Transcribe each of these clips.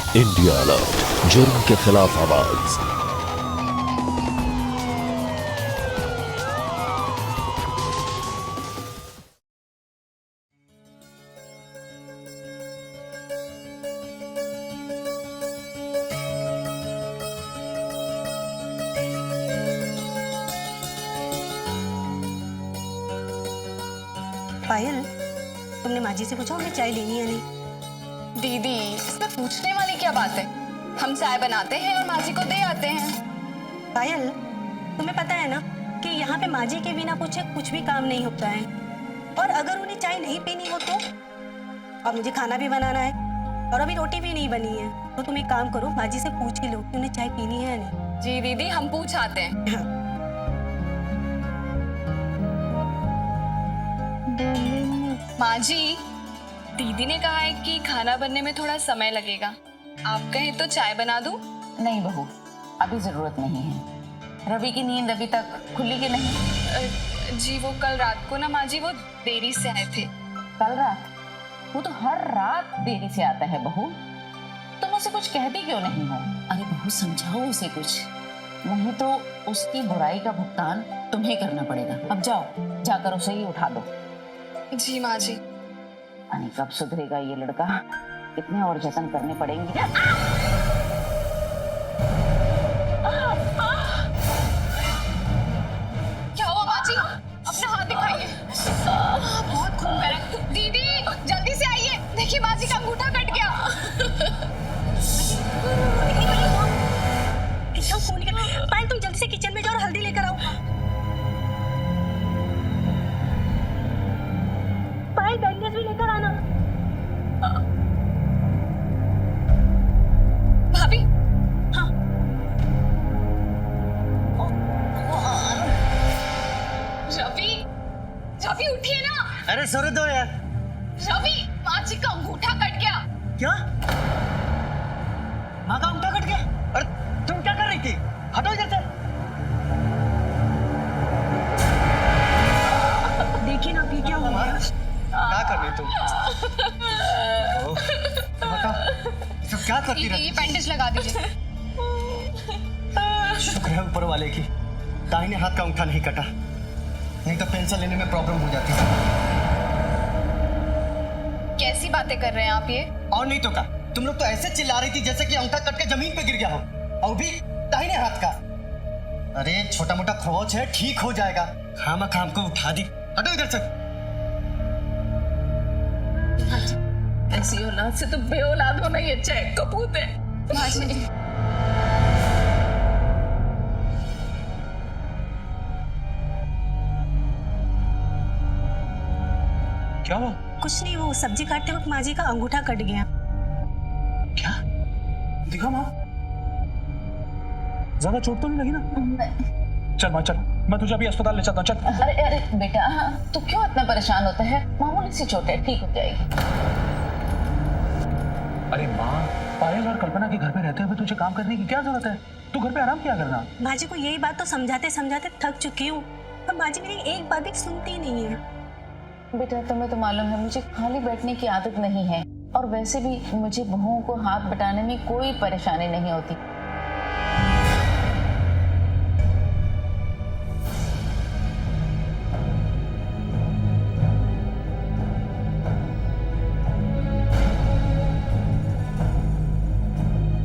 India alert, जुर्म के खिलाफ आवाज। पायल, तुमने माँ जी से पूछा उन्हें चाय लेनी है नहीं? दीदी, इसमें पूछने वाली क्या बात है? हम चाय बनाते हैं और माँ जी को दे आते हैं। पायल, तुम्हें पता है ना कि यहाँ पे माँ जी के बिना पूछे कुछ भी काम नहीं होता है। और अगर उन्हें चाय नहीं पीनी हो तो? और मुझे खाना भी बनाना है और अभी रोटी भी नहीं बनी है, तो तुम एक काम करो, माँ जी से पूछ ही लो कि उन्हें चाय पीनी है या नहीं। जी दीदी, हम पूछ आते हैं। माँ जी, दीदी ने कहा है कि खाना बनने में थोड़ा समय लगेगा। आप कहें तो चाय बना दूं? नहीं बहू, अभी जरूरत नहीं है। रवि की नींद अभी तक खुली कि नहीं? जी वो कल रात को ना माँ जी वो देरी से आए थे। कल रात? वो तो हर रात देरी से आता है बहू। तुम उसे कुछ कहती क्यों नहीं हो? अरे बहू, समझाओ उसे कुछ, नहीं तो उसकी बुराई का भुगतान तुम्हें करना पड़ेगा। अब जाओ, जाकर उसे ही उठा दो। जी माँ जी। अरे कब सुधरेगा ये लड़का? कितने और जतन करने पड़ेंगे। क्या हुआ माँ जी? अपना हाथ दिखाइए। बहुत खून बह रहा है। दीदी जल्दी से आइए, देखिए माँ जी का अंगूठा कट गया। पायल, तुम जल्दी से किचन में जाओ और हल्दी लेकर आओ। पायल, बैंडेज भी लेकर आना। भाभी। हाँ। रवि, रवि उठिए ना। अरे सोने दो यार। रवि, माँ जी का अंगूठा कट गया। क्या? माँ का अंगूठा कट गया? अरे तुम क्या कर रही थी? हटो इधर से। देखिए ना अभी क्या हुआ है। क्या कर रही तुम? बताओ, सब क्या करती ये रहती? बैंडेज लगा दीजिए। शुक्र है ऊपर वाले की, दाहिने हाथ का अंगूठा नहीं कटा, नहीं तो पेंसिल लेने में प्रॉब्लम हो जाती है। कैसी बातें कर रहे हैं आप ये? और नहीं तो क्या, तुम लोग तो ऐसे चिल्ला रही थी जैसे कि अंगूठा कट के जमीन पे गिर गया हो, और भी दाहिने हाथ का। अरे छोटा मोटा खरोच है, ठीक हो जाएगा। खामा खाम को उठा दी। हटो इधर से। ऐसी औलाद से तो बेऔलाद होना ही अच्छा है, कपूत है। माँ जी, क्या हुआ? कुछ नहीं, वो सब्जी काटते वक्त माँ जी का अंगूठा कट गया। क्या? दिखा माँ, ज्यादा चोट तो नहीं लगी ना? चल माँ चल, मैं तुझे अभी अस्पताल ले जाता हूँ। चल। अरे अरे बेटा, तू क्यों इतना परेशान होता है? मामूली सी चोट है, ठीक हो जाएगी। अरे माँ, पायल और कल्पना के घर पे रहते हुए तुझे काम करने की क्या जरूरत है? तू घर पे आराम किया करना। माँ जी को यही बात तो समझाते समझाते थक चुकी हूँ, पर माँ जी मेरी एक बात भी सुनती नहीं है। बेटा, तुम्हें तो मालूम है मुझे खाली बैठने की आदत नहीं है, और वैसे भी मुझे बहुओं को हाथ बटाने में कोई परेशानी नहीं होती।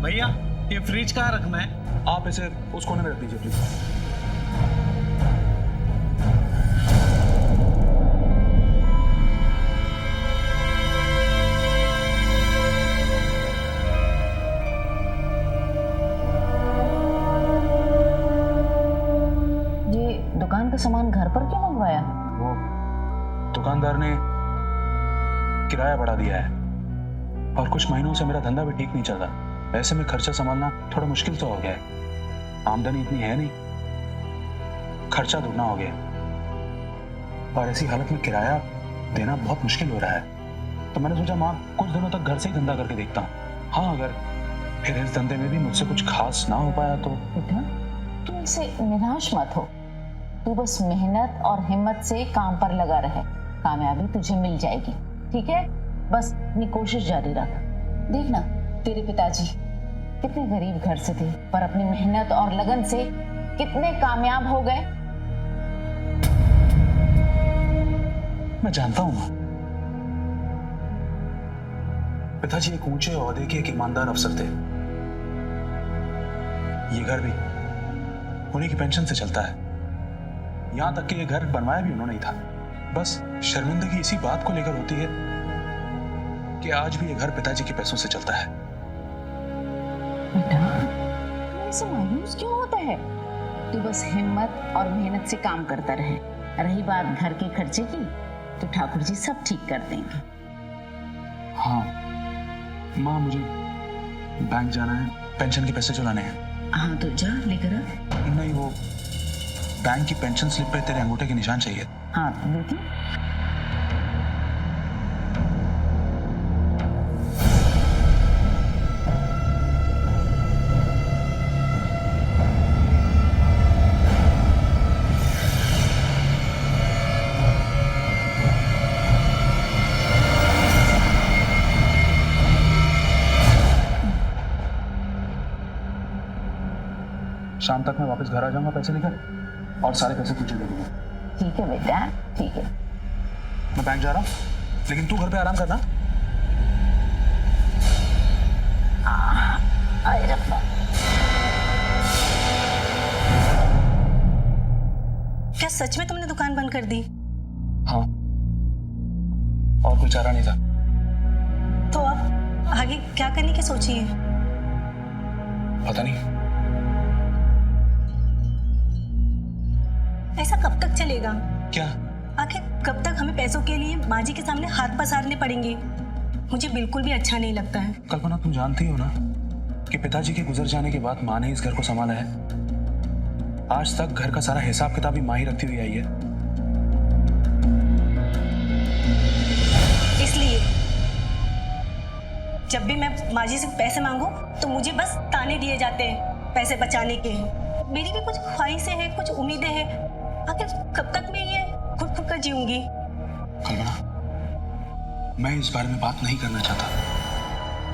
भैया, ये फ्रिज कहाँ रखना है? आप इसे उस कोने में रख दीजिए प्लीज। ये दुकान का सामान घर पर क्यों मंगवाया? वो दुकानदार ने किराया बढ़ा दिया है और कुछ महीनों से मेरा धंधा भी ठीक नहीं चल रहा। ऐसे में खर्चा संभालना थोड़ा मुश्किल तो हो गया है। आमदनी इतनी है नहीं, खर्चा दुगना हो गया, और ऐसी हालत में किराया देना बहुत मुश्किल हो रहा है। तो मैंने सोचा माँ, कुछ दिनों तक घर से ही धंधा करके देखता हूँ। हाँ, अगर फिर इस धंधे में भी मुझसे कुछ खास ना हो पाया तो। बेटा, तू इसे निराश मत हो, तू बस मेहनत और हिम्मत से काम पर लगा रहे, कामयाबी तुझे मिल जाएगी। ठीक है, बस अपनी कोशिश जारी रख। देखना तेरे पिताजी कितने गरीब घर से थे, पर अपनी मेहनत और लगन से कितने कामयाब हो गए। मैं जानता हूं मां, पिताजी एक ऊंचे ओहदे के एक ईमानदार अफसर थे। ये घर भी उन्हीं की पेंशन से चलता है। यहां तक कि ये घर बनवाया भी उन्होंने ही था। बस शर्मिंदगी इसी बात को लेकर होती है कि आज भी ये घर पिताजी के पैसों से चलता है। बेटा, ऐसे मायूस क्यों होता है? तू बस हिम्मत और मेहनत से काम करता रहे। रही बात घर के खर्चे की, तो ठाकुर जी सब ठीक कर देंगे। हाँ माँ, मुझे बैंक जाना है, पेंशन के पैसे चुराने हैं। हाँ तो जा लेकर आ। नहीं, वो बैंक की पेंशन स्लिप पे तेरे अंगूठे के निशान चाहिए। हाँ देती। शाम तक मैं वापस घर आ जाऊंगा पैसे लेकर, और सारे पैसे तुझे दे दूंगा। ठीक है बेटा, ठीक है। मैं बैंक जा रहा हूँ, लेकिन तू घर पे आराम करना। अरे रब्बा, क्या सच में तुमने दुकान बंद कर दी? हाँ, और कोई चारा नहीं था। तो अब आगे क्या करने की सोची है? पता नहीं। ऐसा कब तक चलेगा? क्या? आखिर कब तक हमें पैसों के लिए माँ जी के सामने हाथ पसारने पड़ेंगे? मुझे बिल्कुल भी अच्छा नहीं लगता है। कल्पना, तुम जानती हो ना कि पिताजी के गुजर जाने के बाद माँ ने इस घर को संभाला है। आज तक घर का सारा हिसाब किताब ही माँ ही रखती हुई आई है। इसलिए जब भी मैं माँ जी से पैसे मांगू तो मुझे बस ताने दिए जाते हैं पैसे बचाने के। मेरी भी कुछ ख्वाहिशें हैं, कुछ उम्मीदें हैं। आखिर कब तक मैं ये खुद कर जीऊंगी? कल्पना, मैं इस बारे में बात नहीं करना चाहता,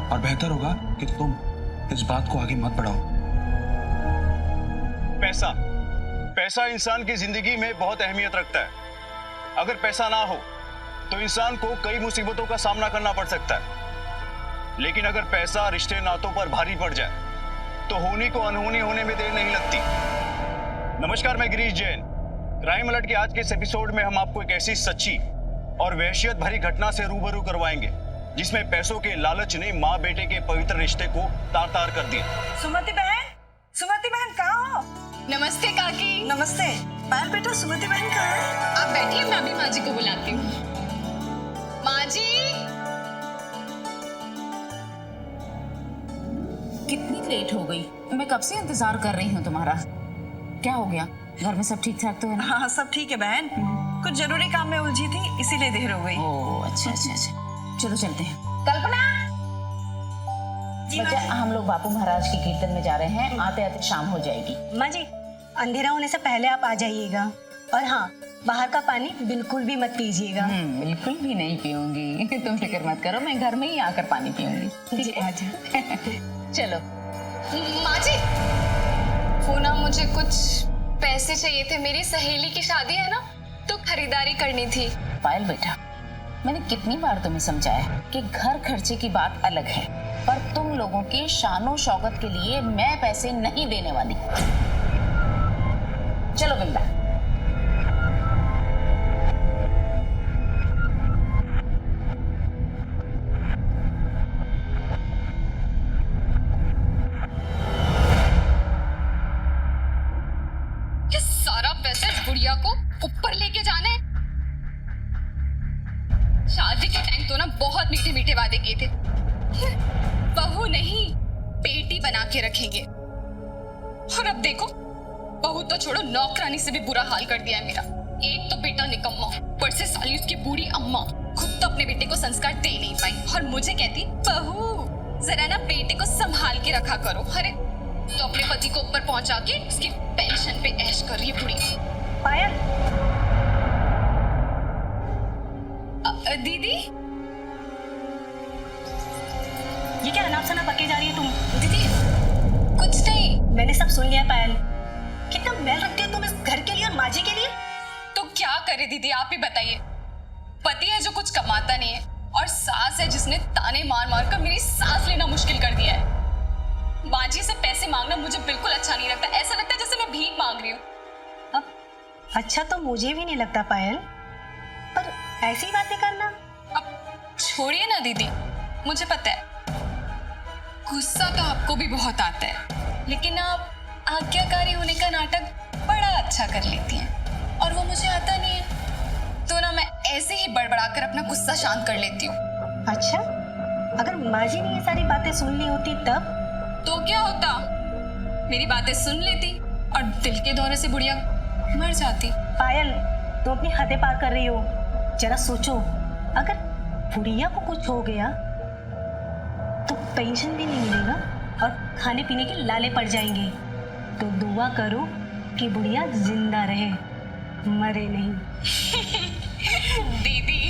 और बेहतर होगा कि तुम इस बात को आगे मत बढ़ाओ। पैसा इंसान की जिंदगी में बहुत अहमियत रखता है। अगर पैसा ना हो तो इंसान को कई मुसीबतों का सामना करना पड़ सकता है, लेकिन अगर पैसा रिश्ते नातों पर भारी पड़ जाए तो होनी को अनहोनी होने में देर नहीं लगती। नमस्कार, मैं गिरीश जैन। क्राइम अलर्ट के आज के इस एपिसोड में हम आपको एक ऐसी सच्ची और वहशियत भरी घटना से रूबरू करवाएंगे जिसमें पैसों के लालच ने माँ बेटे के पवित्र रिश्ते को तार-तार कर दिया। सुमति बहन कहाँ हो? नमस्ते काकी। नमस्ते। पायल बेटा, सुमति बहन कहाँ है? आप बैठिए, मैं अभी माँ जी को बुलाती हूँ। माँ जी। कितनी लेट हो गई? मैं कब से इंतजार कर रही हूँ तुम्हारा। क्या हो गया? घर में सब ठीक ठाक तो है ना? हाँ सब ठीक है बहन, कुछ जरूरी काम में उलझी थी इसीलिए देर हो गई। ओह अच्छा अच्छा अच्छा, चलो चलते हैं। कल्पना, बच्चा, हम लोग बापू महाराज के कीर्तन में जा रहे हैं। आते आते शाम हो जाएगी। माँ जी, अंधेरा होने से पहले आप आ जाइएगा। और हाँ, बाहर का पानी बिल्कुल भी मत पीजिएगा। बिल्कुल भी नहीं पीऊंगी। तुम फिक्र मत करो, मैं घर में ही आकर पानी पीऊंगी। ठीक है? चलो। माँ जी, वो ना मुझे कुछ पैसे चाहिए थे। मेरी सहेली की शादी है ना, तो खरीदारी करनी थी। पायल बेटा, मैंने कितनी बार तुम्हें समझाया कि घर खर्चे की बात अलग है, पर तुम लोगों की शानो शौकत के लिए मैं पैसे नहीं देने वाली। चलो बिल्ला। ये सारा पैसा इस बुढ़िया को ऊपर लेके जाना है। शादी के टाइम तो ना बहुत मीठे मीठे वादे किए थे, बहू नहीं बेटी बना के रखेंगे। और अब देखो, बहू तो छोड़ो, नौकरानी से भी बुरा हाल कर दिया है मेरा। एक तो बेटा निकम्मा, ऊपर से साली उसकी बूढ़ी अम्मा खुद तो अपने बेटे को संस्कार दे नहीं पाई, और मुझे कहती बहू जरा ना बेटे को संभाल के रखा करो। अरे तो अपने पति को ऊपर पहुंचा के उसकी पेंशन पे ऐश कर रही है बुढ़ी। पायल, दीदी ये क्या अनाप शनाप बके जा रही है तुम? दीदी कुछ नहीं। मैंने सब सुन लिया पायल। कितना मैल रखती हो तुम इस घर के लिए और माजी के लिए। तो क्या करे दीदी, आप ही बताइए। पति है जो कुछ कमाता नहीं है, और सास है जिसने ताने मार मार कर मेरी सांस लेना मुश्किल कर दिया है। माजी से पैसे मांगना मुझे बिल्कुल अच्छा नहीं लगता। ऐसा लगता है जैसे मैं भीख मांग रही हूँ। अब अच्छा तो मुझे भी नहीं लगता पायल, पर ऐसी बातें करना। अब छोड़िए ना दीदी, मुझे पता है गुस्सा तो आपको भी बहुत आता है, लेकिन आप आज्ञाकारी होने का नाटक बड़ा अच्छा कर लेती हैं, और वो मुझे आता नहीं है। तो ना मैं ऐसे ही बड़बड़ाकर अपना गुस्सा शांत कर लेती हूँ। अच्छा, अगर माजी ने ये सारी बातें सुन ली होती तब? तो क्या होता, मेरी बातें सुन लेती और दिल के दौरे से बुढ़िया मर जाती। पायल, तुम अपनी हदें पार कर रही हो। जरा सोचो, अगर बुढ़िया को कुछ हो गया तो पेंशन भी नहीं मिलेगा और खाने पीने के लाले पड़ जाएंगे। तो दुआ करो कि बुढ़िया जिंदा रहे, मरे नहीं। दीदी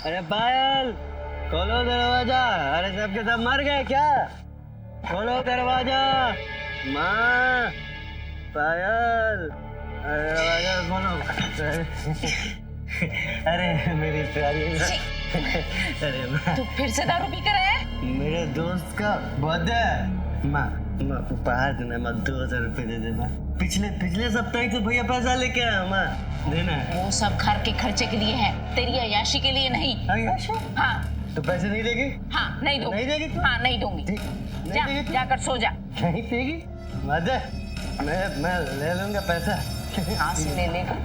अरे पायल, खोलो दरवाजा। अरे सबके सब मर गए क्या? खोलो दरवाजा। माँ, पायल, अरे दरवाजा खोलो। अरे मेरी प्यारी माँ। अरे माँ, तू फिर से दारू पी कर आया है? मेरे दोस्त का बर्थडे है। माँ, माँ उपहार देना, माँ 2000 रुपये दे देना। पिछले सप्ताह ही तो भैया पैसा लेके आया। माँ देना है। वो सब घर के खर्चे के लिए है, तेरी अय्याशी के लिए नहीं। अय्याशी? हाँ। तो पैसे नहीं देगी? हाँ नहीं दूंगी। नहीं देगी तू? हाँ नहीं दूंगी। नहीं जा, देगी तू? जाकर सो जा। नहीं देगी? मदे, मैं ले लूंगा पैसा। कहाँ से ले लेगा?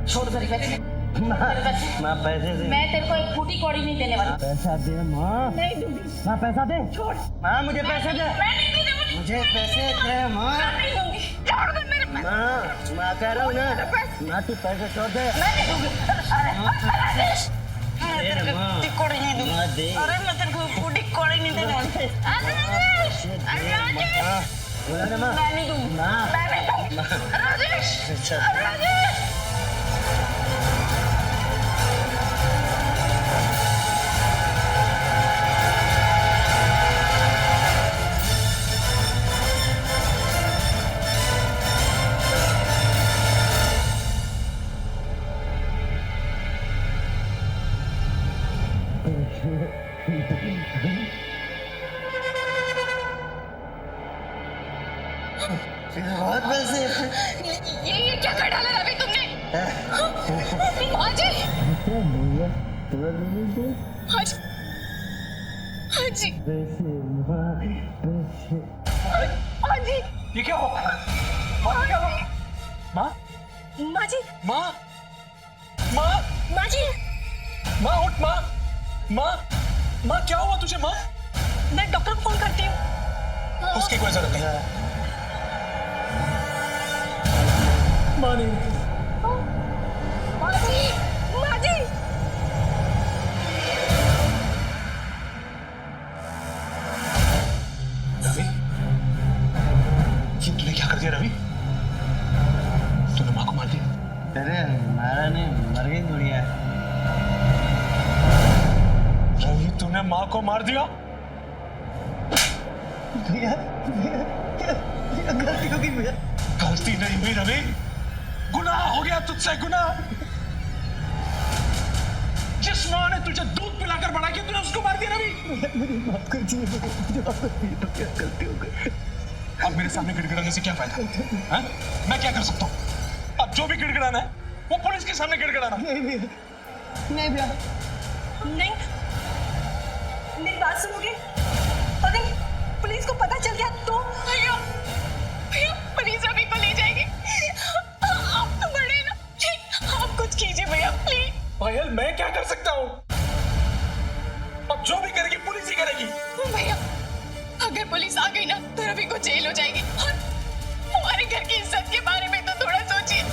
छोड़ दे पैसे। माँ पैसे दे। मैं तेरे को एक फूटी कौड़ी नहीं देने वाली। पैसा दे माँ। नहीं दूंगी। माँ पैसा दे। छोड़। माँ मुझे पैसे दे। मैं नहीं दूंगी। मुझे पैसे दे माँ। नहीं दूंगी। छोड़ दे मेरे पैसे। माँ कह रहा हूँ ना, माँ तू पैसे छोड़ दे। मैं नहीं दूंगी। दे माँ। फूटी कौड़ी नहीं दूंगी। माँ दे। अरे मैं तेरे को फूटी कौड़ी नहीं देने वाली। राजेश, राजेश। बोला ना माँ। मैं नहीं दूंगी। माँ। मैं नहीं दूंगी। राजेश, अच्छा। राजेश। बहुत पैसे। ये क्या कर डाला रवि तुमने? माँ जी, हाँ जी, हाँ जी, हाँ जी। ये क्या हो? माँ क्या हो? माँ, माँ जी, माँ, माँ, माँ जी, माँ उठ माँ, माँ, माँ क्या हुआ तुझे माँ? मैं डॉक्टर को फोन करती हूँ। उसकी कोई जरूरत नहीं। माँ नहीं। माँ जी, माँ जी। रवि, ये तूने क्या कर दिया रवि? तूने माँ को मार दिया। अरे मारा नहीं, मर गई बुढ़िया। रवि तूने माँ को मार दिया? भैया, गलती हो गई भैया। गलती नहीं हुई रवि, गुनाह हो गया तुझसे, गुनाह। जिस माँ ने तुझे दूध पिलाकर बड़ा किया तूने उसको मार दिया रवि। मुझे माफ कर दीजिए, मुझे माफ कर दीजिए। तो क्या गलती हो गई? अब मेरे सामने गिड़गिड़ाने से क्या फायदा? हाँ? मैं क्या कर सकता हूँ? अब जो भी गिड़गिड़ाना है वो पुलिस के सामने गिड़गिड़ाना। नहीं भैया, नहीं भैया, नहीं, मेरी बात सुनोगे? अगर पुलिस को पता चल गया तो? भैया, भैया पुलिस रवि को ले जाएगी। आप तो बड़े ना, आप कुछ कीजिए भैया प्लीज। पायल मैं क्या कर सकता हूँ? अब जो भी करेगी पुलिस ही करेगी। भैया अगर पुलिस आ गई ना तो रवि को जेल हो जाएगी, और हमारे घर की इज्जत के बारे में तो थोड़ा सोचिए।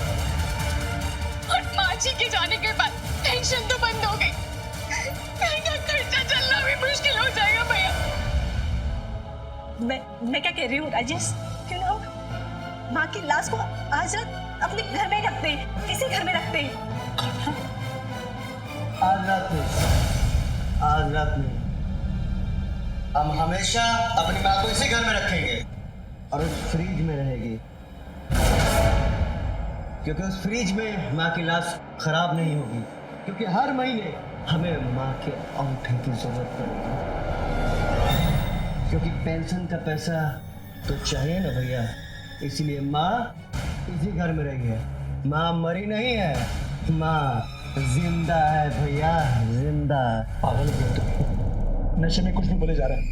और माँ जी के जाने के बाद पेंशन तो बंद हो गई, घर का खर्चा चलना भी मुश्किल हो जाएगा भैया। मैं क्या कह रही हूँ राजेश, क्यों ना माँ की लाश को आज रात अपने घर में रखते, इसी घर में रखते। आज रात में हम हमेशा अपनी माँ को इसी घर में रखेंगे और उस फ्रिज में रहेगी, क्योंकि उस फ्रिज में माँ की लाश खराब नहीं होगी, क्योंकि हर महीने हमें माँ के अंगूठे की जरूरत पड़ेगी, क्योंकि पेंशन का पैसा तो चाहिए ना भैया। इसलिए माँ इसी घर में रही है। माँ मरी नहीं है, माँ जिंदा है भैया, जिंदा। पागल हो गया तू, नशे में कुछ भी बोले जा रहा है।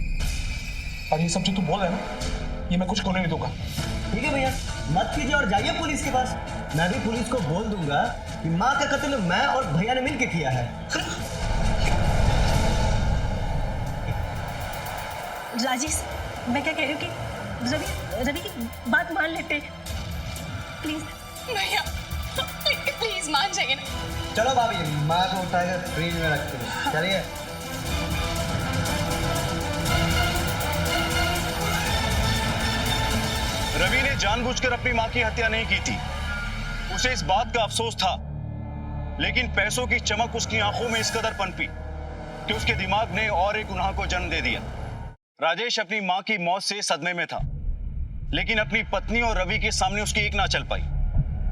और ये सब जो तू बोल रहा है ना, ये मैं कुछ होने नहीं दूंगा। ठीक है भैया, मत कीजिए और जाइए पुलिस के पास। मैं भी पुलिस को बोल दूंगा कि माँ का कत्ल मैं और भैया ने मिलकर किया है। राजेश, मैं क्या कह रही हूँ कि रवि की बात मान लेते प्लीज। भैया प्लीज मान जाइए ना। चलो भाभी, माँ को उठाकर फ्रिज में रखते हैं। चलिए। रवि ने जानबूझकर अपनी मां की हत्या नहीं की थी, उसे इस बात का अफसोस था, लेकिन पैसों की चमक उसकी आंखों में इस कदर पनपी कि उसके दिमाग ने और एक गुनाह को जन्म दे दिया। राजेश अपनी मां की मौत से सदमे में था, लेकिन अपनी पत्नी और रवि के सामने उसकी एक ना चल पाई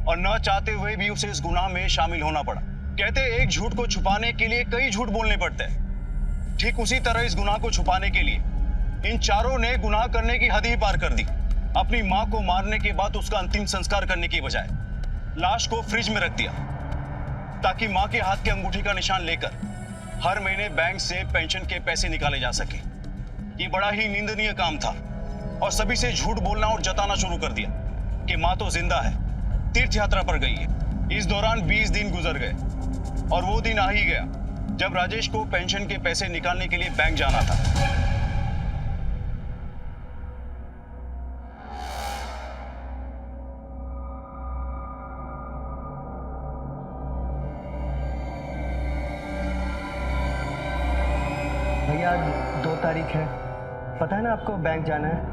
और न चाहते हुए भी उसे इस गुनाह में शामिल होना पड़ा। कहते एक झूठ को छुपाने के लिए कई झूठ बोलने पड़ते हैं। ठीक उसी तरह इस गुनाह को छुपाने के लिए इन चारों ने गुनाह करने की हद ही पार कर दी। अपनी मां को मारने के बाद उसका अंतिम संस्कार करने की बजाय लाश को फ्रिज में रख दिया, ताकि मां के हाथ के अंगूठी का निशान लेकर हर महीने बैंक से पेंशन के पैसे निकाले जा सके। ये बड़ा ही निंदनीय काम था और सभी से झूठ बोलना और जताना शुरू कर दिया कि मां तो जिंदा है, तीर्थ यात्रा पर गई है। इस दौरान 20 दिन गुजर गए और वो दिन आ ही गया जब राजेश को पेंशन के पैसे निकालने के लिए बैंक जाना था। भैया आज 2 तारीख है, पता है ना आपको बैंक जाना है।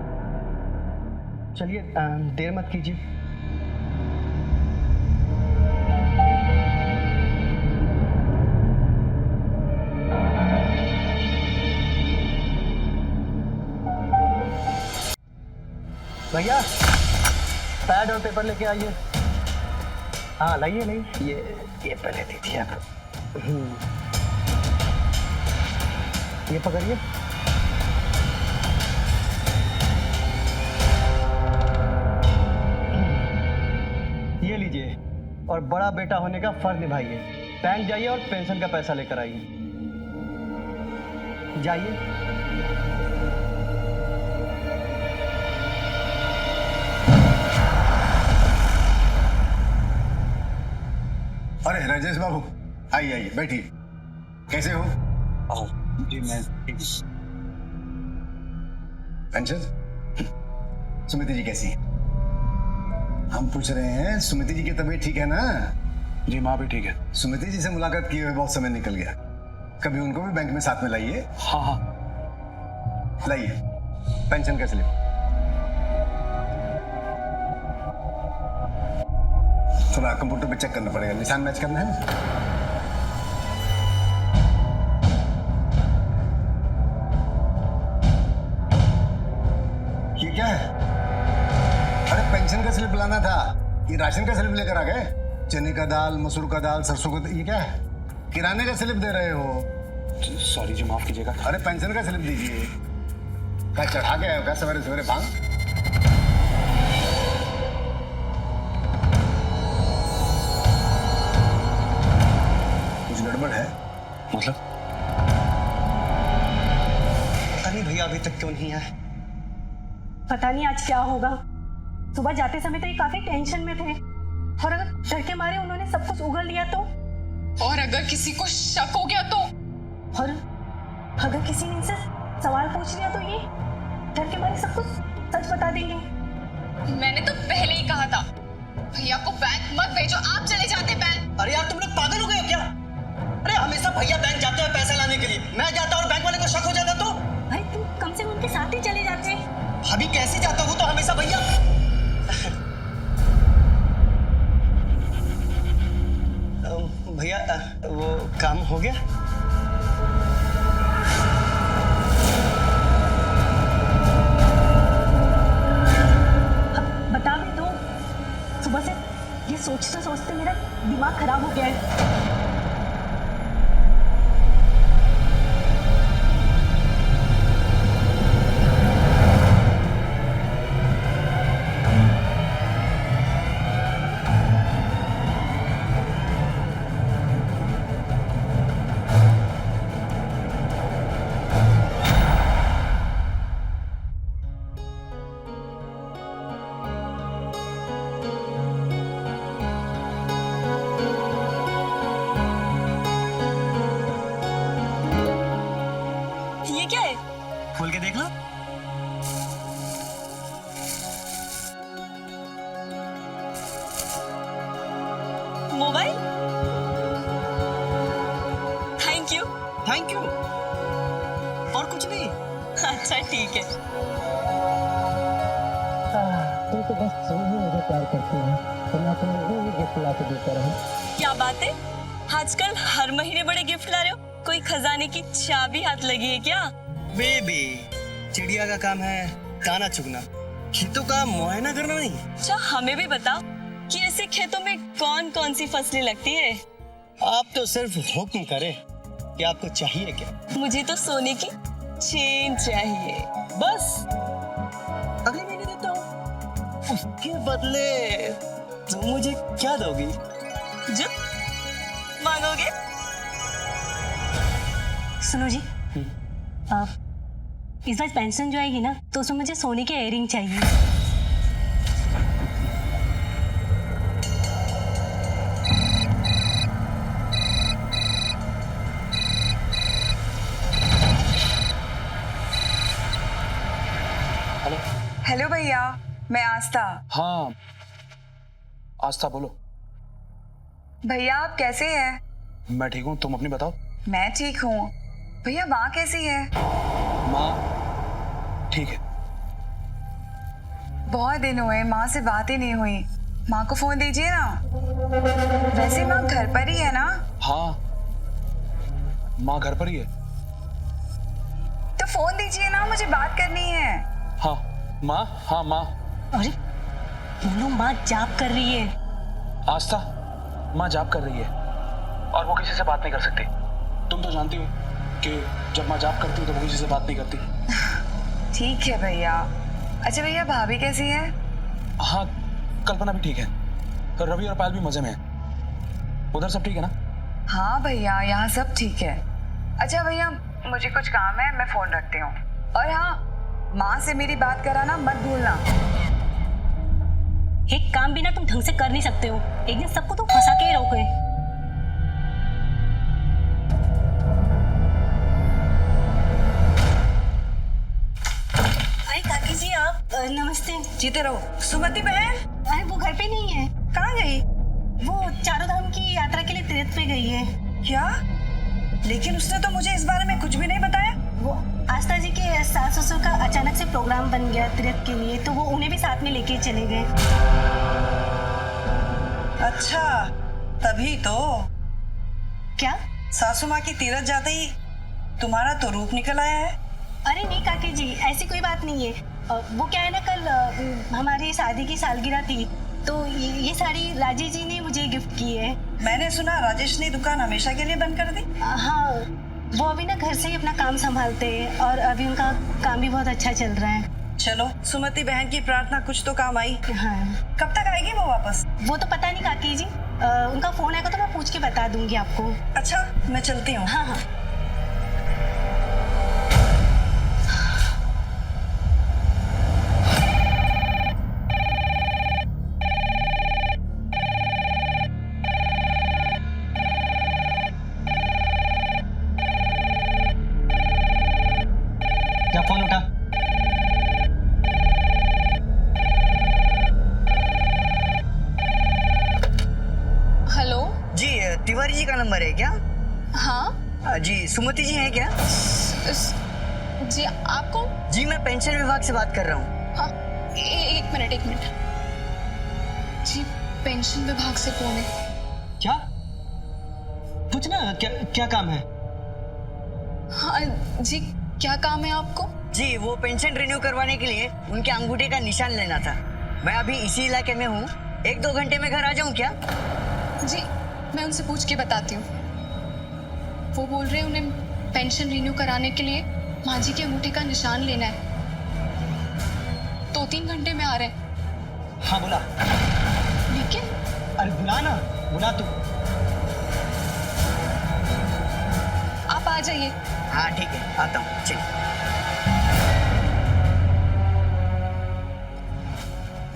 चलिए देर मत कीजिए। भैया पैड और पेपर लेके आइए। हाँ लाइए लाइए, ये पहले दीजिए आप। ये पकड़िए। ये लीजिए और बड़ा बेटा होने का फर्ज निभाइए। बैंक जाइए और पेंशन का पैसा लेकर आइए। जाइए। अरे राजेश बाबू, आइए आइए बैठिए। कैसे हो? जी मैं ठीक। पेंशन? सुमिति जी कैसी है? हम पूछ रहे हैं सुमिति जी की तबीयत ठीक है ना? जी माँ भी ठीक है। सुमिति जी से मुलाकात किए हुए बहुत समय निकल गया, कभी उनको भी बैंक में साथ में लाइए। हाँ हाँ लाइए पेंशन का स्लिप। थोड़ा कंप्यूटर पे चेक करना पड़ेगा, निशान मैच करना है ना। ये क्या है? अरे पेंशन का स्लिप लाना था, ये राशन का स्लिप लेकर आ गए। चने का दाल, मसूर का दाल, सरसों का, ये क्या है? किराने का स्लिप दे रहे हो। सॉरी जी, माफ कीजिएगा। अरे पेंशन का स्लिप दीजिए। क्या चढ़ा के आए हो क्या सवेरे सवेरे भांग? कुछ गड़बड़ है? मतलब पता नहीं भैया अभी तक क्यों नहीं आए। पता नहीं आज क्या होगा। सुबह जाते समय तो ये काफी टेंशन में थे, और अगर डर के मारे उन्होंने सब कुछ उगल लिया तो, और अगर किसी को शक हो गया तो, और अगर किसी ने इनसे सवाल पूछ लिया तो ये डर के मारे सब कुछ सच बता देंगे। मैंने तो पहले ही कहा था भैया को बैंक मत भेजो, आप चले जाते बैंक। अरे यार तुम लोग पागल हो गए हो क्या? अरे हमेशा भैया बैंक जाते हैं पैसा लाने के लिए, मैं जाता और बैंक वाले को शक हो जाता तो? भाई तुम कम से कम उनके साथ ही चले जाते। अभी कैसे जाता हूँ तो हमेशा भैया। भैया वो काम हो गया? अब बता भी दो, सुबह से ये सोचते सोचते मेरा दिमाग खराब हो गया है। ये क्या है? खोल के देख लो। Mobile? Thank you. Thank you. और कुछ नहीं? अच्छा ठीक है। तुम तो बस मुझे प्यार करती हो, तो मैं तुम्हें ये गिफ्ट ला के देता रहूं। क्या बात है, आजकल हर महीने बड़े गिफ्ट ला रहे हो? कोई खजाने की चाबी हाथ लगी है क्या? बेबी, चिड़िया का काम है दाना चुगना, खेतों का मुआयना करना नहीं। अच्छा हमें भी बताओ कि ऐसे खेतों में कौन कौन सी फसलें लगती है? आप तो सिर्फ हुक्म करें कि आपको चाहिए क्या। मुझे तो सोने की चेन चाहिए बस। अगले महीने देता हूँ। उसके बदले तुम मुझे क्या दोगी? जो मांगोगे? सुनो जी, इस बार पेंशन जो आएगी ना, तो उसमें मुझे सोने के इयररिंग चाहिए। हेलो। हेलो भैया, मैं आस्था। हाँ आस्था बोलो। भैया आप कैसे हैं? मैं ठीक हूँ, तुम अपनी बताओ। मैं ठीक हूँ। भैया माँ कैसी है? माँ ठीक है। बहुत दिन हुए माँ से बात ही नहीं हुई। माँ को फोन दीजिए ना। वैसे माँ घर पर ही है ना? हाँ माँ घर पर ही है। तो फोन दीजिए ना, मुझे बात करनी है। हाँ माँ, हाँ माँ। अरे बोलो, माँ जाप कर रही है। आस्था, माँ जाप कर रही है और वो किसी से बात नहीं कर सकती। तुम तो जानती हो कि जब माँ जाप करती है तो वो किसी से बात नहीं करती। ठीक है भैया। अच्छा भैया भाभी कैसी है? हाँ कल्पना भी ठीक है, तो रवि और पायल भी मजे में है। उधर सब ठीक है ना? हाँ भैया यहाँ सब ठीक है। अच्छा भैया मुझे कुछ काम है, मैं फोन रखती हूँ। और हाँ, माँ से मेरी बात कराना मत भूलना। एक काम भी ना तुम ढंग से कर नहीं सकते हो, एक दिन सबको तुम फंसा के ही रहोगे। अरे काकी जी आप, नमस्ते। जीते रहो। सुमति बहन अरे वो घर पे नहीं है। कहाँ गई? वो चारों धाम की यात्रा के लिए तीर्थ पे गई है। क्या? लेकिन उसने तो मुझे इस बारे में कुछ भी नहीं बताया। वो आस्था जी के सास ससुर का अचानक से प्रोग्राम बन गया तीर्थ के लिए, तो वो उन्हें भी साथ में लेके चले गए। अच्छा तभी तो। क्या? सासू माँ की तीरथ जाते ही तुम्हारा तो रूप निकल आया है। अरे नहीं काकी जी, ऐसी कोई बात नहीं है। वो क्या है ना, कल हमारी शादी की सालगिरह थी, तो ये साड़ी राजेश जी ने मुझे गिफ्ट की है। मैंने सुना राजेश ने दुकान हमेशा के लिए बंद कर दी। हाँ, वो अभी ना घर से ही अपना काम संभालते हैं और अभी उनका काम भी बहुत अच्छा चल रहा है। चलो सुमति बहन की प्रार्थना कुछ तो काम आई। हाँ। कब तक आएगी वो वापस? वो तो पता नहीं काकी जी, उनका फोन आएगा तो मैं पूछ के बता दूंगी आपको। अच्छा मैं चलती हूँ। हाँ हाँ। क्या फोन उठा? हेलो। जी तिवारी जी का नंबर है क्या? हाँ जी सुमति जी हैं क्या? जी आप कौन? जी मैं पेंशन विभाग से बात कर रहा हूँ। हाँ एक मिनट। जी पेंशन विभाग से कौन है? क्या? कुछ ना, क्या क्या काम है? हाँ जी, क्या काम है आपको? जी वो पेंशन रिन्यू करवाने के लिए उनके अंगूठे का निशान लेना था। मैं अभी इसी इलाके में हूँ, 1-2 घंटे में घर आ जाऊँ क्या? जी मैं उनसे पूछ के बताती हूँ। वो बोल रहे हैं उन्हें पेंशन रिन्यू कराने के लिए माँ जी के अंगूठे का निशान लेना है। 2-3 घंटे में आ रहे हैं। हाँ बुला। लेकिन अरे बुला ना, बुला तू। आप आ जाइए। हाँ ठीक है, आता हूँ, चलिए।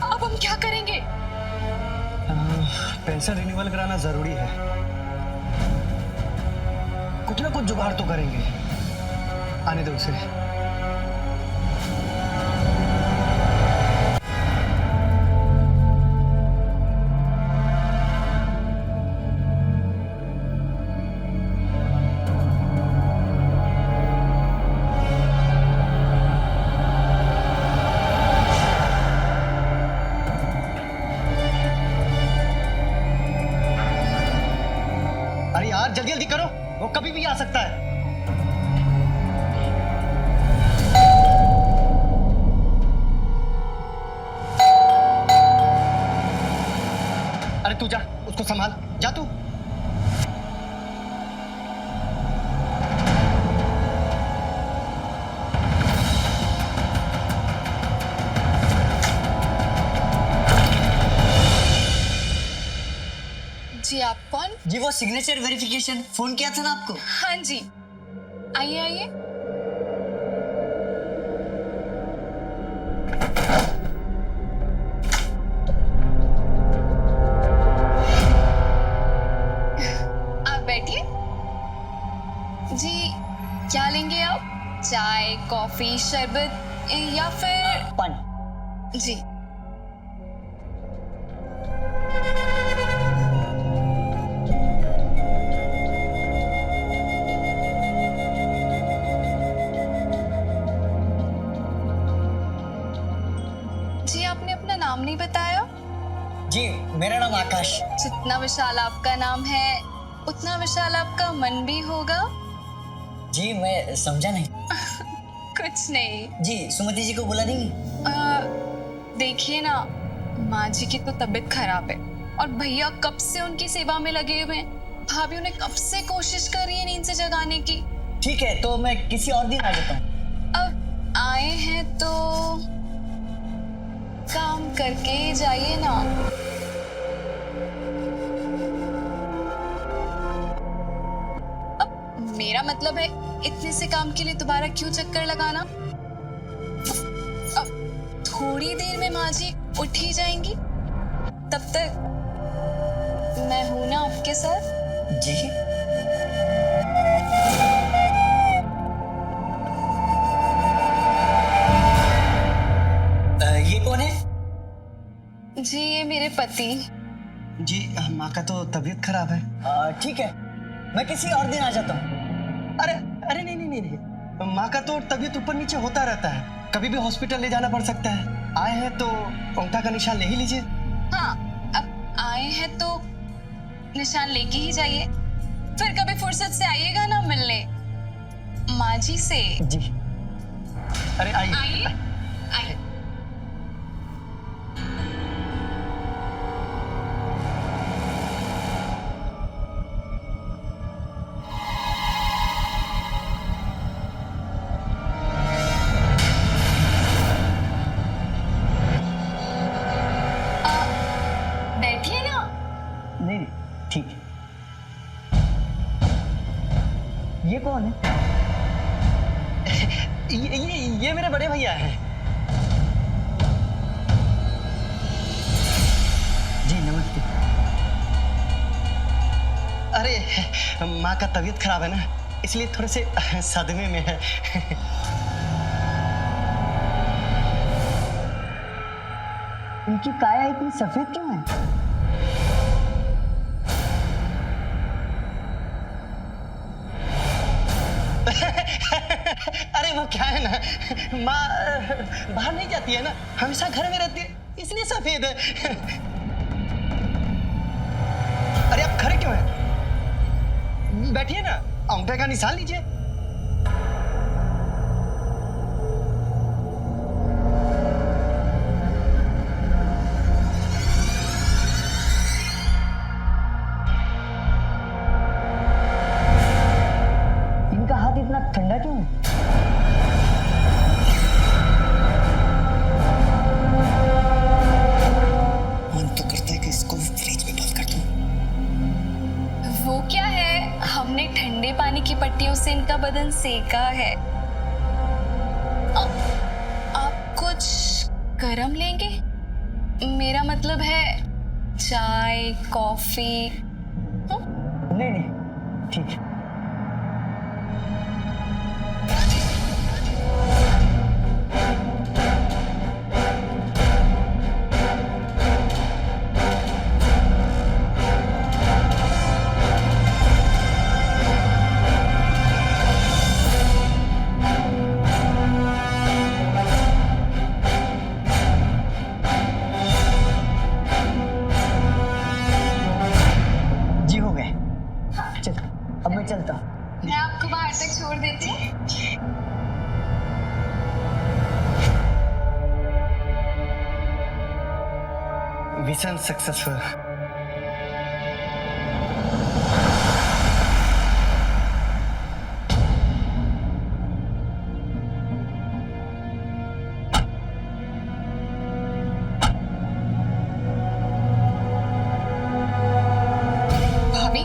अब हम क्या करेंगे? पेंशन रिन्यूअल कराना जरूरी है। कुछ ना कुछ जुगाड़ तो करेंगे। आने दो उसे। अरे यार जल्दी जल्दी करो, वो कभी भी आ सकता है। अरे तू जा, उसको संभाल, जा तू। जी आप कौन? जी वो सिग्नेचर वेरिफिकेशन फोन किया था ना आपको। हाँ जी, आइए आइए। आप बैठिए। जी क्या लेंगे आप? चाय, कॉफी, शरबत या फिर पानी। जी जी आपने अपना नाम नहीं बताया। जी मेरा नाम आकाश। जितना विशाल आपका नाम है उतना विशाल आपका मन भी होगा। जी मैं समझा नहीं। कुछ नहीं। जी सुमति जी को बुला देंगी? देखिए ना, माँ जी की तो तबीयत खराब है और भैया कब से उनकी सेवा में लगे हुए हैं। भाभी उन्हें कब से कोशिश कर रही है नींद से जगाने की। ठीक है तो मैं किसी और दिन आ जाता हूँ। अब आए हैं तो काम करके जाइए ना। अब मेरा मतलब है इतने से काम के लिए दोबारा क्यों चक्कर लगाना। अब थोड़ी देर में माँ जी उठ ही जाएंगी, तब तक मैं हूं ना आपके साथ। जी ये कौन है? जी ये मेरे पति। जी माँ का तो तबीयत खराब है। ठीक है मैं किसी और दिन आ जाता हूँ। अरे अरे नहीं नहीं नहीं, नहीं। माँ का तो तबीयत ऊपर नीचे होता रहता है, कभी भी हॉस्पिटल ले जाना पड़ सकता है। आए हैं तो अंगूठा का निशान ले ही लीजिए। हाँ अब आए हैं तो निशान लेके ही जाइए, फिर कभी फुर्सत से आइएगा ना मिलने माँ जी से। जी अरे आइए आइए आइए। बैठिए ना। नहीं ठीक है। ये कौन है? ये मेरे बड़े भैया हैं। जी नमस्ते। अरे माँ का तबीयत खराब है ना, इसलिए थोड़े से सदमे में है। इनकी काया इतनी सफेद क्यों है? अरे वो क्या है ना, माँ बाहर नहीं जाती है ना, हमेशा घर में रहती है, इसलिए सफेद है। अरे आप खड़े क्यों हैं? बैठिए ना, अंगूठे का निशान लीजिए। इनका हाथ इतना ठंडा क्यों है? मन तो करता है कि इसको फ्रिज में बंद कर दूं। वो क्या है, हमने ठंडे पानी की पट्टियों से इनका बदन सेका है। आप कुछ गरम लेंगे? मेरा मतलब है चाय, कॉफी। नहीं नहीं, ठीक है। जी हो गए। चल, अब मैं चलता हूँ। मैं आपको बाहर तक छोड़ देती हूँ। Mission successful. भाभी,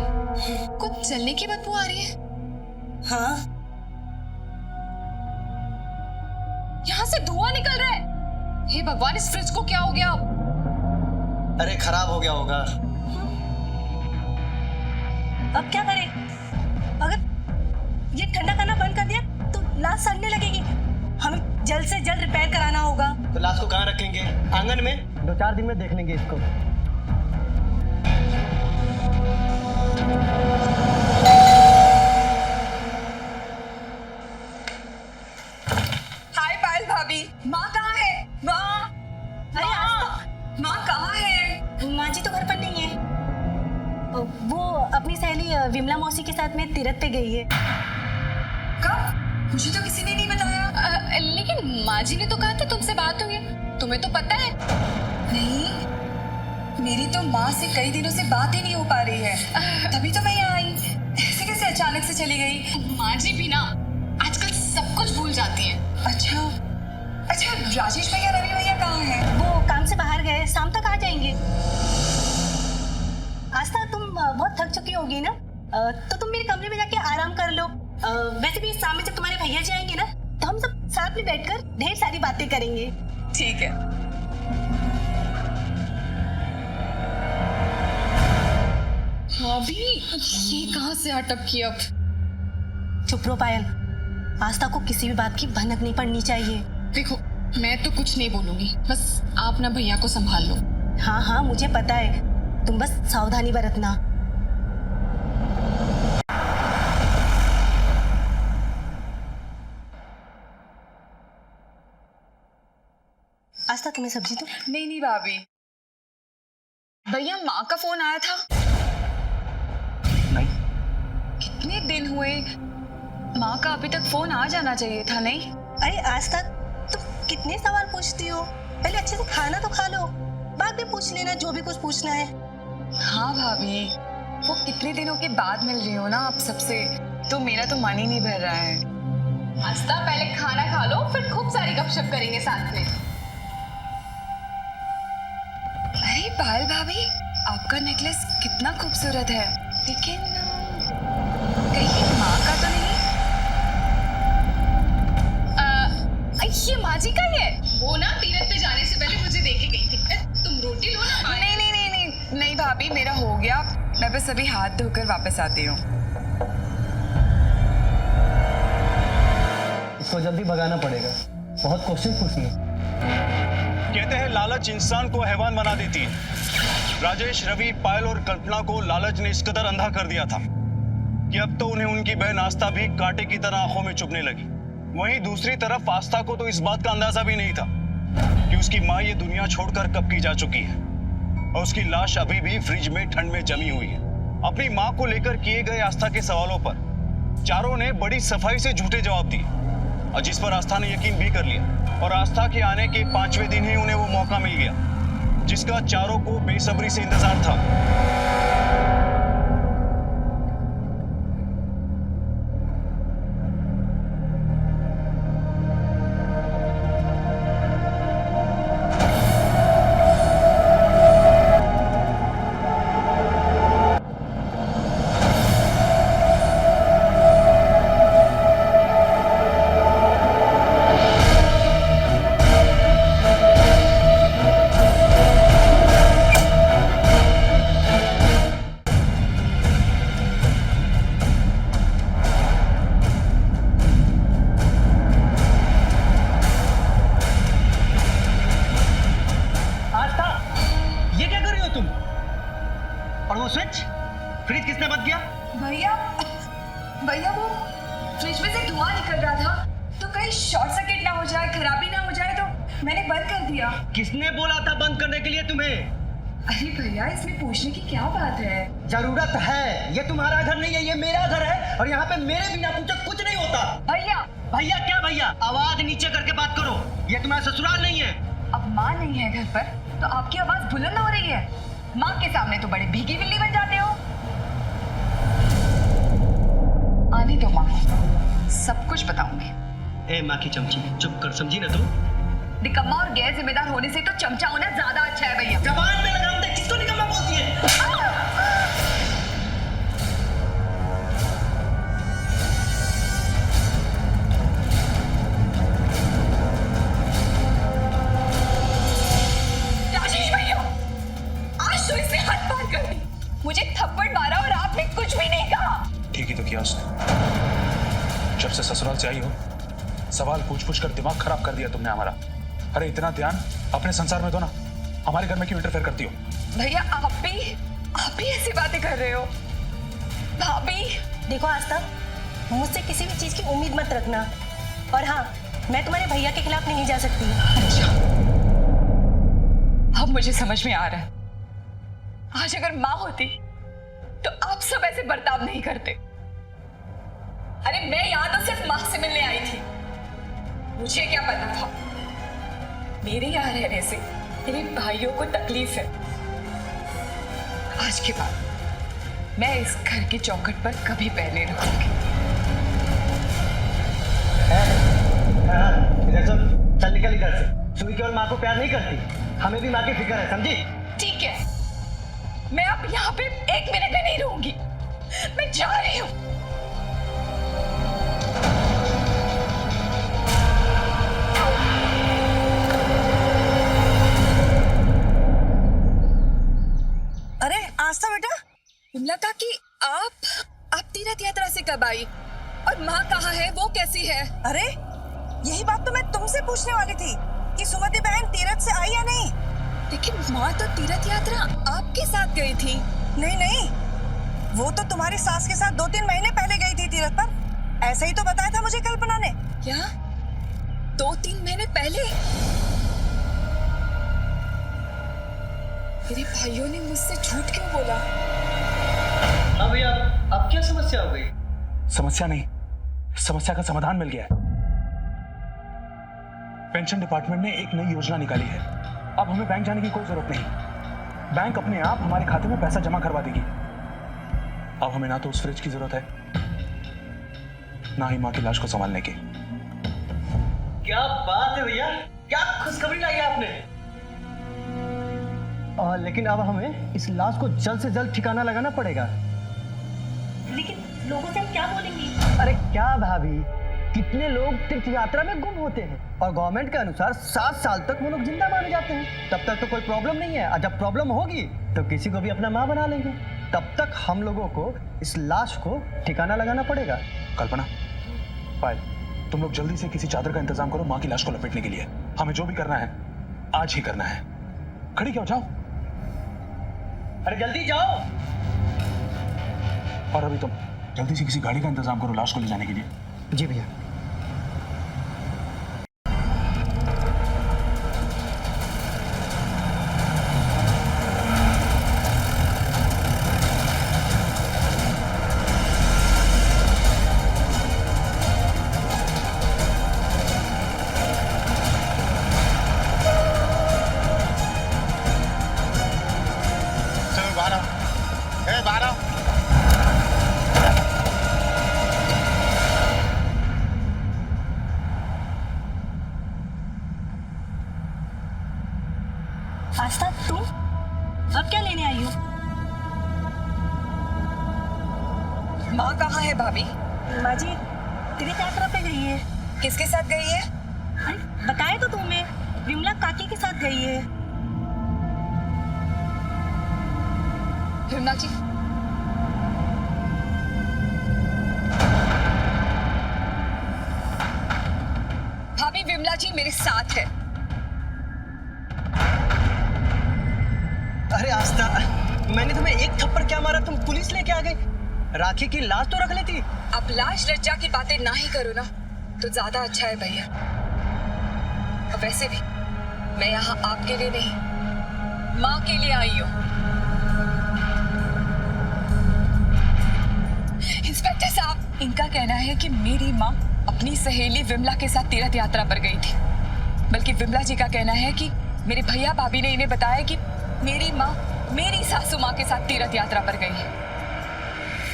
कुछ जलने की बदबू आ रही है। हाँ, यहाँ से धुआं निकल रहा है। हे भगवान, इस फ्रिज को क्या हो गया? अरे खराब हो गया होगा। अब क्या करें? अगर ये ठंडा करना बंद कर दिया तो लाश सड़ने लगेगी। हमें जल्द से जल्द रिपेयर कराना होगा। तो लाश को कहाँ रखेंगे? आंगन में? 2-4 दिन में देख लेंगे इसको। हाय पायल भाभी, माँ कहाँ है? माँ, अरे आज माँ कहाँ है? तो माँ जी तो घर पर नहीं है। वो अपनी सहेली विमला मौसी के साथ में तीरथ पे गई है। कब? मुझे तो किसी ने नहीं बताया। लेकिन माँ जी ने तो कहा था तुमसे बात हुई है, तुम्हें तो पता है। नहीं, मेरी तो माँ से कई दिनों से बात ही नहीं हो पा रही है। तभी तो मैं यहाँ आई। ऐसे कैसे अचानक से चली गई? माँ जी भी ना आजकल सब कुछ भूल जाती हैं। अच्छा अच्छा, राजेश भैया, रवि भैया कहाँ हैं? वो काम से बाहर गए, शाम तक आ जाएंगे। आज तक तुम बहुत थक चुकी होगी ना, तो तुम मेरे कमरे में जाके आराम कर लो। वैसे भी शाम में जब तुम्हारे भैया जी आएंगे ना, तो हम सब साथ में बैठकर ढेर सारी बातें करेंगे। ठीक है। भाभी, ये कहाँ से अटकी अब? चुप रहो पायल, आस्था को किसी भी बात की भनक नहीं पड़नी चाहिए। देखो, मैं तो कुछ नहीं बोलूंगी, बस आप ना भैया को संभाल लो। हाँ हाँ, मुझे पता है, तुम बस सावधानी बरतना। आस्था, तुम्हें सब्जी दो? नहीं नहीं भाभी, भैया माँ का फोन आया था। नहीं, कितने दिन हुए, माँ का अभी तक फोन आ जाना चाहिए था। नहीं, अरे आस्था, तुम कितने सवाल पूछती हो? पहले अच्छे से खाना तो खा लो, बाद में पूछ लेना जो भी कुछ पूछना है। हाँ भाभी, वो कितने दिनों के बाद मिल रही हो ना आप सबसे, तो मेरा तो मन ही नहीं भर रहा है। आस्था, पहले खाना खा लो, फिर खूब सारी गपशप करेंगे साथ में। अरे पायल भाभी, आपका नेकलेस कितना खूबसूरत है, लेकिन कहीं माँ का तो नहीं? ये माँ जी का ही है। वो ना तीरथ पे जाने से पहले मुझे देके गई थी। तुम रोटी लो ना। नहीं नहीं नहीं नहीं नहीं भाभी, मेरा हो गया, मैं बस अभी हाथ धोकर वापस आती हूँ। इसको जल्दी भगाना पड़ेगा, बहुत क्वेश्चन पूछ लिए। कहते हैं लालच इंसान को हैवान बना देती है। राजेश, रवि, पायल और कल्पना को लालच ने इस कदर अंधा कर दिया था कि अब तो उन्हें उनकी बहन आस्था भी कांटे की तरह आंखों में चुभने लगी। वहीं दूसरी तरफ आस्था को तो इस बात का अंदाजा भी नहीं था कि उसकी माँ ये दुनिया छोड़कर कब की जा चुकी है और उसकी लाश अभी भी फ्रिज में ठंड में जमी हुई है। अपनी मां को लेकर किए गए आस्था के सवालों पर चारों ने बड़ी सफाई से झूठे जवाब दिए, और जिस पर आस्था ने यकीन भी कर लिया। और आस्था के आने के 5वें दिन ही उन्हें वो मौका मिल गया जिसका चारों को बेसब्री से इंतजार था। स्विच फ्रिज किसने बंद किया? भैया भैया वो फ्रिज में से धुआं निकल रहा था, तो कहीं शॉर्ट सर्किट ना हो जाए, खराबी ना हो जाए, तो मैंने बंद कर दिया। किसने बोला था बंद करने के लिए तुम्हें? अरे भैया इसमें पूछने की क्या बात है? जरूरत है, ये तुम्हारा घर नहीं है, ये मेरा घर है, और यहाँ पे मेरे बिना पूछे कुछ नहीं होता। भैया भैया क्या भैया? आवाज नीचे करके बात करो, ये तुम्हारा ससुराल नहीं है। अब माँ नहीं है घर पर तो आपकी आवाज बुलंद हो रही है। माँ के सामने तो बड़े भीगी बिल्ली बन जाते हो। आने दो माँ, सब कुछ बताऊंगी। ए माँ की चमची, चुप कर, समझी ना तू? निकम्मा और गैर जिम्मेदार होने से तो चमचा होना ज्यादा अच्छा है भैया। जबान पे लगाम दे, किसको निकम्मा बोलती है? राजेश भैया, आज तो इसने हद पार कर दी। मुझे थप्पड़ मारा और आपने कुछ भी नहीं कहा। ठीक ही तो किया उसने। जब से ससुराल से आई हो, सवाल पूछ पूछ कर दिमाग खराब कर दिया तुमने हमारा। अरे इतना ध्यान अपने संसार में दो ना, हमारे घर में क्यों इंटरफेयर करती हो? भैया आप भी ऐसी बातें कर रहे हो। भाभी देखो आस्था, मुझसे किसी भी चीज की उम्मीद मत रखना। और हाँ, मैं तुम्हारे भैया के खिलाफ नहीं जा सकती। अच्छा, अब मुझे समझ में आ रहा है। आज अगर माँ होती तो आप सब ऐसे बर्ताव नहीं करते। अरे मैं यहाँ तो सिर्फ माँ से मिलने आई थी, मुझे क्या पता था मेरे यहाँ रहने से मेरे भाइयों को तकलीफ है। आज के बाद मैं इस घर की चौखट पर कभी पैर नहीं रखूंगी। इधर सुन, चल निकल इधर से। सुई केवल माँ को प्यार नहीं करती, हमें भी माँ की फिक्र है, समझी? ठीक है, मैं अब यहाँ पे 1 मिनट भी नहीं रहूंगी, मैं जा रही हूँ। अरे आस्था बेटा, विमला काकी, आप तीर्थ यात्रा से कब आई? और माँ कहाँ है, वो कैसी है? अरे यही बात तो मैं तुमसे पूछने वाली थी कि सुमति बहन तीरथ से आई या नहीं। लेकिन माँ तो तीर्थ यात्रा आपके साथ गई थी। नहीं नहीं, वो तो तुम्हारी सास के साथ 2-3 महीने पहले गई थी तीरथ पर। ऐसा ही तो बताया था मुझे कल्पना ने। क्या 2-3 महीने पहले? मेरे भाइयों ने मुझसे झूठ क्यों बोला? हाँ भैया, अब क्या समस्या हो गई? समस्या नहीं, समस्या का समाधान मिल गया है। पेंशन डिपार्टमेंट ने एक नई योजना निकाली है। अब हमें बैंक जाने की कोई जरूरत नहीं। बैंक अपने आप हमारे खाते में पैसा जमा करवा देगी। अब हमें ना तो उस फ्रिज की जरूरत है, ना ही मां की लाश को संभालने की। क्या बात है भैया, क्या खुशखबरी लाई आपने। लेकिन अब हमें इस लाश को जल्द से जल्द ठिकाना लगाना पड़ेगा। लेकिन लोगों से हम क्या बोलेंगे? अरे क्या भाभी, कितने लोग तीर्थ यात्रा में गुम होते हैं, और गवर्नमेंट के अनुसार 7 साल तक वो लोग जिंदा माने जाते हैं। तब तक तो कोई प्रॉब्लम नहीं है, और जब प्रॉब्लम होगी तो किसी को भी अपना माँ बना लेंगे। तब तक हम लोगों को इस लाश को ठिकाना लगाना पड़ेगा। कल्पना, पायल, तुम लोग जल्दी से किसी चादर का इंतजाम करो मां की लाश को लपेटने के लिए। हमें जो भी करना है आज ही करना है। खड़ी क्यों, जाओ। अरे जल्दी जाओ। और अभी तुम जल्दी से किसी गाड़ी का इंतजाम करो लाश को ले जाने के लिए। जी भैया। माँ कहाँ है भाभी? माँ जी तीर्थ यात्रा पे गई है। किसके साथ गई है? अरे बताया तो तुम्हें, विमला काकी के साथ गई है। विमला जी, भाभी विमला जी मेरे साथ है। अरे आस्था, मैंने तुम्हें एक थप्पड़ क्या मारा, तुम पुलिस लेके आ गई? राखी की लाश तो रख लेती। अब लाश रज्जा की बातें ना ही करो ना तो ज्यादा अच्छा है भैया। और वैसे भी मैं यहाँ आपके लिए नहीं, माँ के लिए आई हूँ। इंस्पेक्टर साहब, इनका कहना है कि मेरी माँ अपनी सहेली विमला के साथ तीर्थ यात्रा पर गई थी। बल्कि विमला जी का कहना है कि मेरे भैया भाभी ने इन्हें बताया कि मेरी माँ मेरी सासू माँ के साथ तीर्थ यात्रा पर गई है।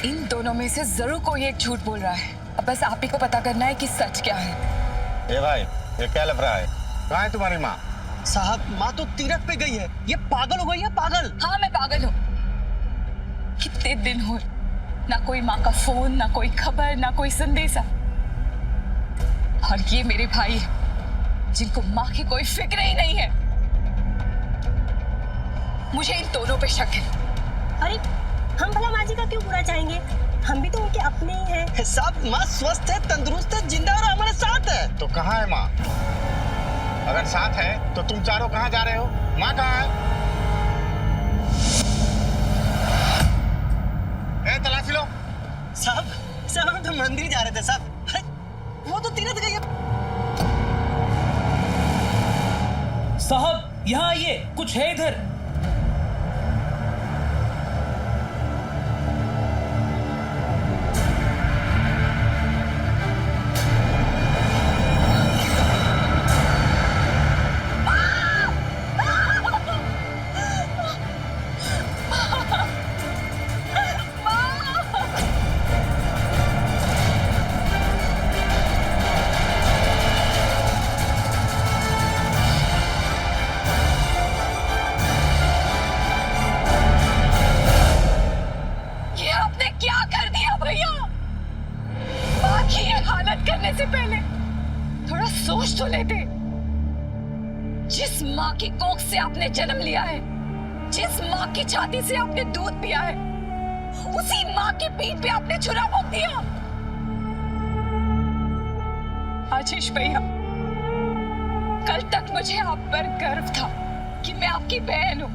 इन दोनों में से जरूर कोई एक झूठ बोल रहा है। अब बस आप ही को पता करना है कि सच क्या है। ए भाई, ये क्या लग रहा है? कहाँ है तुम्हारी माँ? साहब, माँ तो तीरथ पे गई है। ये पागल हो गई है, पागल। हाँ मैं पागल हूँ। कितने दिन हो, ना कोई माँ का फोन, ना कोई खबर, ना कोई संदेशा। और ये मेरे भाई हैं जिनको माँ की कोई फिक्र ही नहीं है। मुझे इन दोनों पे शक है। अरे हम भला माँ जी का क्यों बुरा चाहेंगे? हम भी तो उनके अपने ही हैं। साहब, माँ स्वस्थ है, तंदुरुस्त है, जिंदा और हमारे साथ है। तो कहाँ है माँ? अगर साथ है तो तुम चारों कहाँ जा रहे हो? माँ कहाँ है? ए, तलाशी लो। साहब हम तो मंदिर जा रहे थे साहब। अरे वो तो तीरथ गई है। साहब यहाँ आइए, कुछ है इधर। से पहले थोड़ा सोच तो लेते। जिस माँ की कोख से आपने जन्म लिया है, जिस माँ की छाती से आपने दूध पिया है, उसी माँ की पीठ पे आपने छुरा भोंक दिया। आशीष भैया, कल तक मुझे आप पर गर्व था कि मैं आपकी बहन हूं,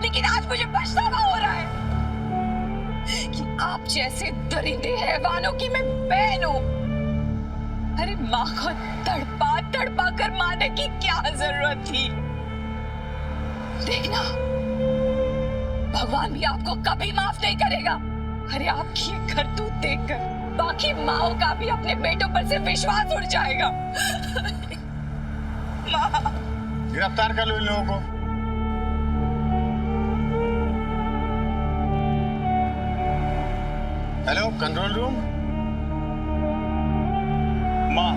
लेकिन आज मुझे पछतावा हो रहा है कि आप जैसे दरिंदे हैवानों की मैं बहन हूं। अरे माँ को तड़पा तड़पा कर मारने की क्या जरूरत थी? देखना, भगवान भी आपको कभी माफ नहीं करेगा। अरे आपकी ये करतूत देखकर बाकी माओ का भी अपने बेटों पर से विश्वास उड़ जाएगा। माँ, गिरफ्तार कर लो इन लोगों को। Hello, control room. माँ,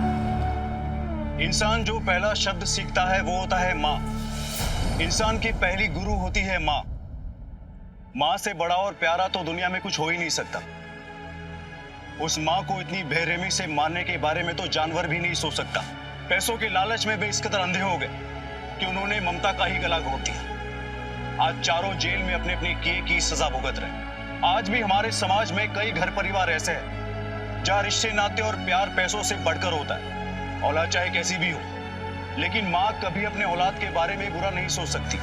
इंसान जो पहला शब्द सीखता है वो होता है माँ। इंसान की पहली गुरु होती है माँ। माँ से बड़ा और प्यारा तो दुनिया में कुछ हो ही नहीं सकता। उस माँ को इतनी बेरहमी से मारने के बारे में तो जानवर भी नहीं सोच सकता। पैसों के लालच में वे इस कदर अंधे हो गए कि उन्होंने ममता का ही गला घोट दिया। आज चारों जेल में अपने अपने किए की सजा भुगत रहे। आज भी हमारे समाज में कई घर परिवार ऐसे हैं जहां रिश्ते नाते और प्यार पैसों से बढ़कर होता है। औलाद चाहे कैसी भी हो, लेकिन माँ कभी अपने औलाद के बारे में बुरा नहीं सोच सकती।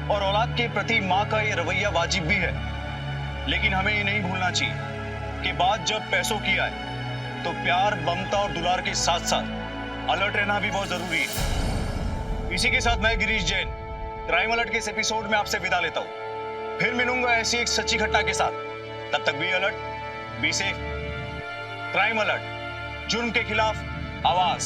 और औलाद के प्रति माँ का ये रवैया वाजिब भी है। लेकिन हमें ये नहीं भूलना चाहिए कि बात जब पैसों की आए तो प्यार, ममता और दुलार के साथ साथ अलर्ट रहना भी बहुत जरूरी है। इसी के साथ मैं गिरीश जैन क्राइम अलर्ट के इस एपिसोड में आपसे विदा लेता हूं। फिर मिलूंगा ऐसी एक सच्ची घटना के साथ। तब तक be alert, be safe. Crime alert, जुर्म के खिलाफ आवाज।